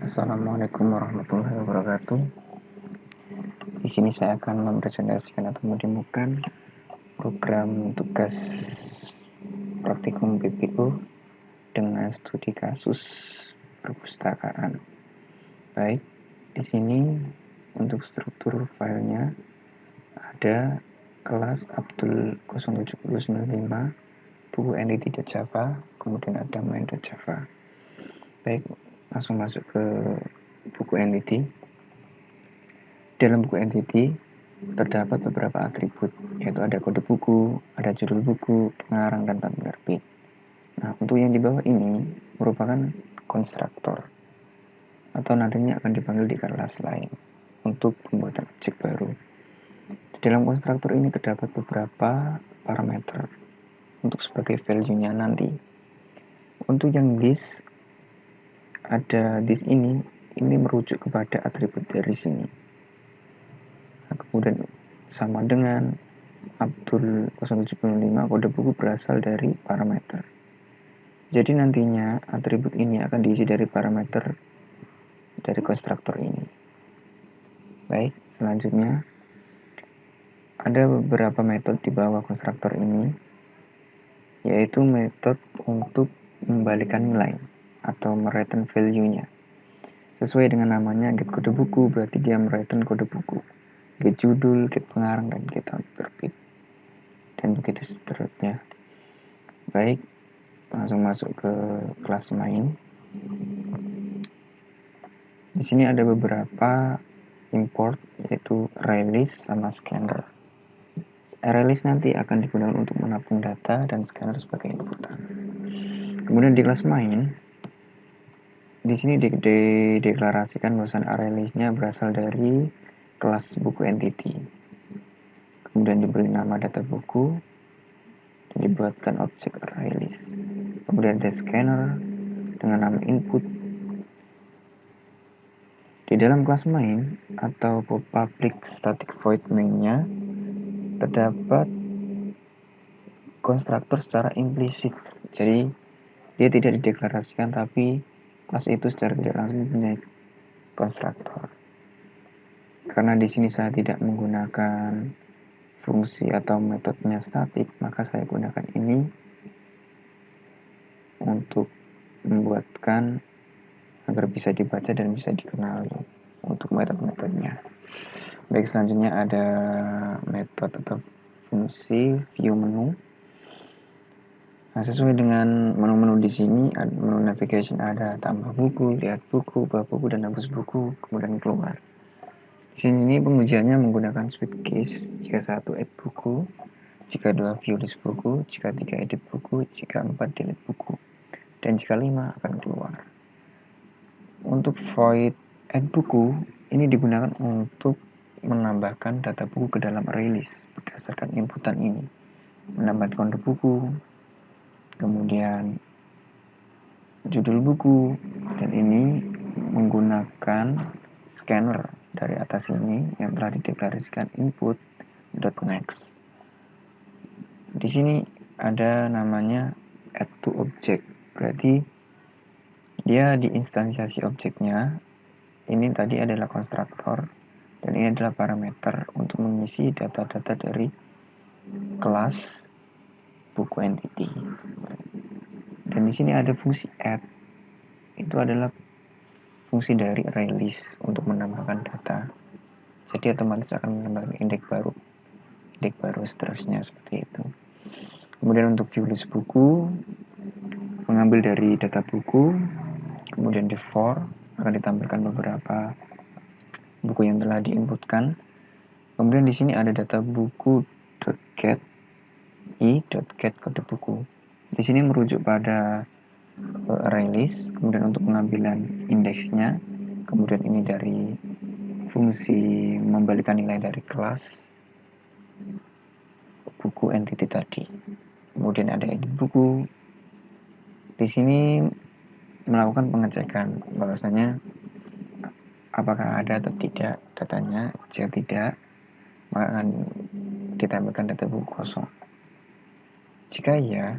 Assalamualaikum warahmatullahi wabarakatuh. Di sini saya akan mempresentasikan atau mendemokan program tugas praktikum PPU dengan studi kasus perpustakaan. Baik, di sini untuk struktur filenya ada kelas Abdul 0795, buku entity.java, kemudian ada main.java. Baik, langsung masuk ke buku entity. Dalam buku entity terdapat beberapa atribut, yaitu ada kode buku, ada judul buku, pengarang, dan penerbit. Nah, untuk yang di bawah ini merupakan konstruktor, atau nantinya akan dipanggil di kelas lain untuk pembuatan objek baru. Di dalam konstruktor ini terdapat beberapa parameter untuk sebagai value-nya nanti. Untuk yang this, ada this ini merujuk kepada atribut dari sini. Kemudian sama dengan Abdul 0795, kode buku berasal dari parameter. Jadi nantinya atribut ini akan diisi dari parameter dari konstruktor ini. Baik, selanjutnya ada beberapa metode di bawah konstruktor ini, yaitu metode untuk membalikan nilai atau mereturn value-nya. Sesuai dengan namanya, get kode buku berarti dia mereturn kode buku, get judul, get pengarang, dan get penerbit, dan begitu seterusnya. Baik, langsung masuk ke kelas main. Di sini ada beberapa import, yaitu release sama scanner. Release nanti akan digunakan untuk menampung data dan scanner sebagai inputan. Kemudian di kelas main, di sini dideklarasikan bahwasan release-nya berasal dari kelas buku entity. Kemudian diberi nama data buku dan dibuatkan objek release. Kemudian ada scanner dengan nama input. Di dalam kelas main atau public static void main-nya terdapat konstruktor secara implisit. Jadi dia tidak dideklarasikan, tapi kelas itu secara tidak langsung punya konstruktor. Karena di sini saya tidak menggunakan fungsi atau metodenya statik, maka saya gunakan ini untuk membuatkan agar bisa dibaca dan bisa dikenali untuk metode-metodenya. Baik, selanjutnya ada metode atau fungsi view menu. Nah, sesuai dengan menu-menu di sini, menu navigation ada tambah buku, lihat buku, buka buku, dan hapus buku, kemudian keluar. Di sini pengujiannya menggunakan switch case. Jika 1 add buku, jika 2 view list buku, jika 3 edit buku, jika 4 delete buku, dan jika 5 akan keluar. Untuk void add buku ini digunakan untuk menambahkan data buku ke dalam release berdasarkan inputan ini, menambah kode buku, kemudian judul buku, dan ini menggunakan scanner dari atas ini yang telah dideklarasikan input.next. Di sini ada namanya add to object, berarti dia diinstansiasi objeknya. Ini tadi adalah konstruktor dan ini adalah parameter untuk mengisi data-data dari kelas buku entity. Dan di sini ada fungsi add, itu adalah fungsi dari release untuk menambahkan data. Jadi otomatis akan menambahkan indeks baru seterusnya seperti itu. Kemudian untuk view list buku, mengambil dari data buku, kemudian di for akan ditampilkan beberapa buku yang telah diinputkan. Kemudian di sini ada data buku.get i.get kode buku. Di sini merujuk pada release, kemudian untuk pengambilan indeksnya, kemudian ini dari fungsi membalikan nilai dari kelas buku entity tadi. Kemudian ada edit buku. Di sini melakukan pengecekan bahwasanya apakah ada atau tidak datanya. Jika tidak, maka akan ditampilkan data buku kosong. Jika iya,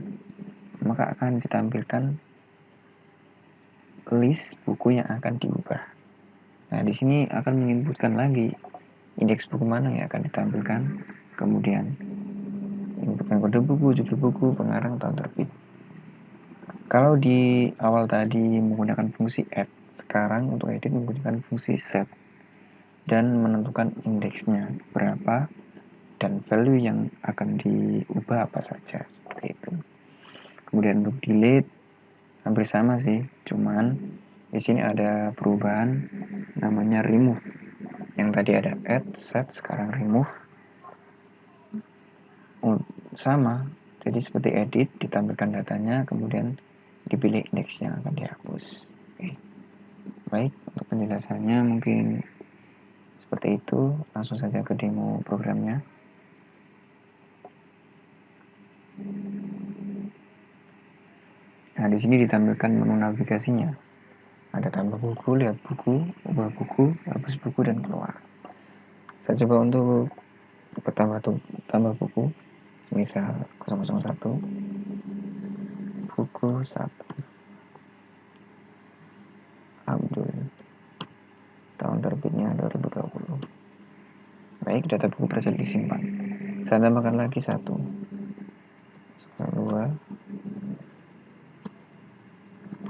maka akan ditampilkan list buku yang akan diubah. Nah, di sini akan menginputkan lagi indeks buku mana yang akan ditampilkan, kemudian inputkan kode buku, judul buku, pengarang, tahun terbit. Kalau di awal tadi menggunakan fungsi add, sekarang untuk edit menggunakan fungsi set dan menentukan indeksnya berapa dan value yang akan diubah apa saja, seperti itu. Kemudian untuk delete hampir sama sih, cuman di sini ada perubahan namanya remove. Yang tadi ada add, set, sekarang remove. Sama, jadi seperti edit, ditampilkan datanya, kemudian dipilih indeks yang akan dihapus. Oke. Baik, untuk penjelasannya mungkin seperti itu. Langsung saja ke demo programnya. Nah, di sini ditampilkan menu navigasinya. Ada tambah buku, lihat buku, ubah buku, hapus buku, dan keluar. Saya coba untuk tambah buku, misal 001, buku 1, Abdul, tahun terbitnya 2020. Baik, data buku berhasil disimpan. Saya tambahkan lagi 1, 2,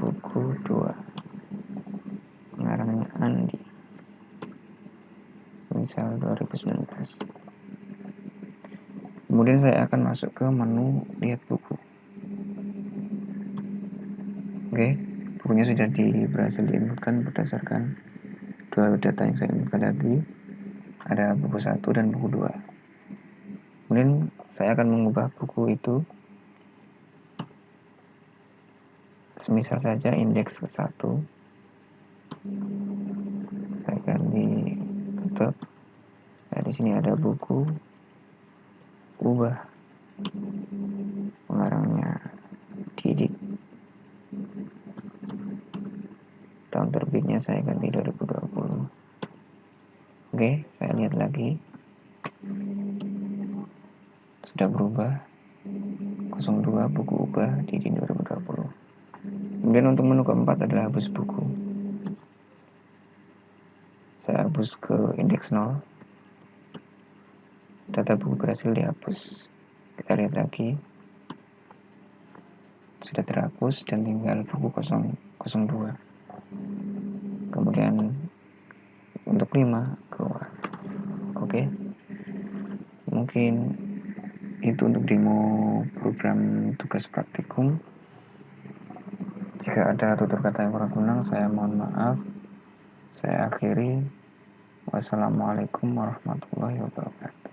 buku 2, pengarangnya Andi, misal 2019. Kemudian saya akan masuk ke menu lihat buku. Oke, bukunya sudah berhasil diinputkan berdasarkan dua data yang saya inputkan tadi. Ada buku 1 dan buku 2. Kemudian saya akan mengubah buku itu, semisal saja indeks ke 1. Saya ganti tutup. Nah, di sini ada buku, ubah, pengarangnya Didik, tahun terbitnya saya ganti 2020. Oke, saya lihat lagi, sudah berubah. 02, buku ubah, Didik 2020. Kemudian untuk menu keempat adalah hapus buku. Saya hapus ke indeks 0. Data buku berhasil dihapus. Kita lihat lagi, sudah terhapus dan tinggal buku 002. Kemudian untuk 5 keluar. Oke, mungkin itu untuk demo program tugas praktikum. Jika ada tutur kata yang kurang guna, saya mohon maaf. Saya akhiri. Wassalamualaikum warahmatullahi wabarakatuh.